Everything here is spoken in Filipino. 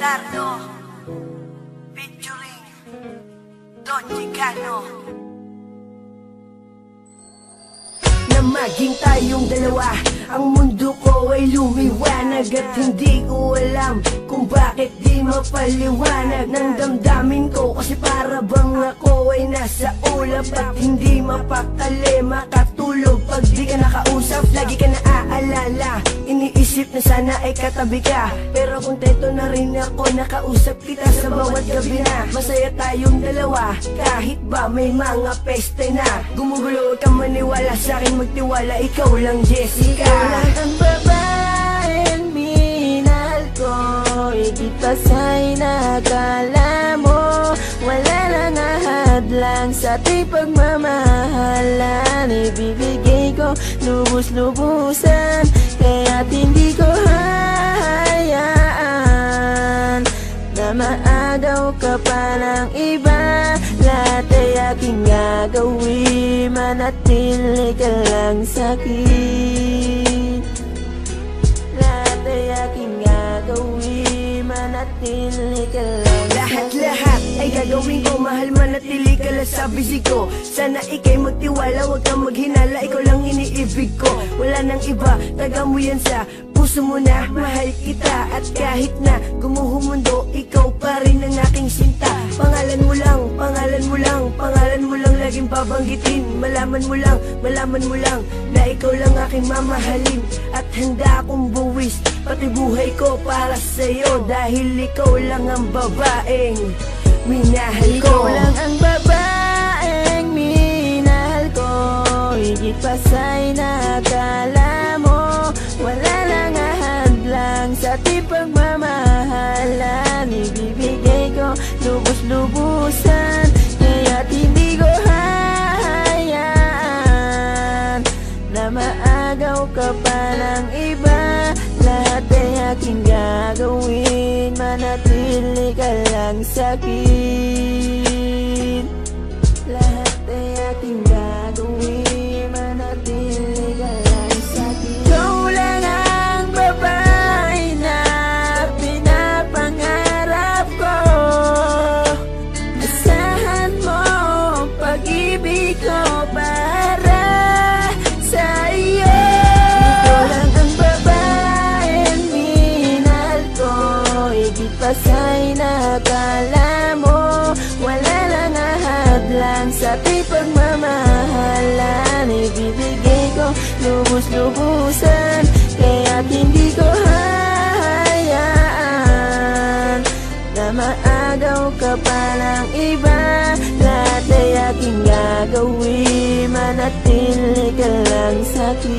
Dardo featuring Don Chicano. Na maging tayong dalawa, ang mundo ko ay lumiwanag. At hindi ko alam kung bakit di mapaliwanag ng damdamin ko. Kasi para bang ako ay nasa ulap at hindi mapakali makatulog pag di ka nakausap. Lagi ka naaalala, iniisip na sana ay katabi ka. Pero kontento na rin ako nakausap kita sa bawat gabi na. Masaya tayong dalawa kahit ba may mga peste na. Gumugulo ka maniwala sa akin, magtiwala, ikaw lang Jessica. Ikaw lang ang babaeng minahal ko, higit pa sa'y nakala mo. Wala nang ahadlang sa ating pagmamahalan. Ibibigay ko lubos-lubusan, kaya't hindi ko hahayaan na maagaw ka pa ng iba. Lahat ay aking gagawin, manatili ka lang sa'kin. Lahat ay aking gagawin, manatili ka lang sa'kin. Lahat ay gagawin ko, mahal manatili ka lang sa bisig ko. Sana ikay magtiwala, wag kang maghinala, ikaw lang iniibig ko. Wala nang iba, taga mo yan sa puso mo na, mahal kita. At kahit na gumuho mundo, ikaw pa rin ang aking sinta. Pangalan mo lang, pangalan mo lang, pangalan mo lang laging babanggitin. Malaman mo lang na ikaw lang aking mamahalin. At handa akong buwis pati buhay ko para sa'yo, dahil ikaw lang ang babaeng minahal ko. Ikaw lang ang babaeng minahal ko, higit pa sa'y nakala mo. Wala nang ahadlang sa ating pagmamahalan. Ibibigay ko lubos-lubusan, kaya't hindi ko hahayaan na maagaw ka pa ng iba. Lahat ay aking gagawin, manatili ka lang sa'kin. Lahat ay aking gagawin, manatili ka lang sa'kin. Ikaw lang ang babae na pinapangarap ko. Asahan mo pag-ibig ko para sa iyo. Ikaw lang ang babaeng minahal ko, higit pa sa'y nakala mo. Wala lang ahadlang sa ating pagmamahalan. Ibibigay ko lubos-lubusan, kaya't hindi ko hahayaan na maagaw ka pa ng iba. Lahat ay aking gagawin, manatili ka lang sa'kin.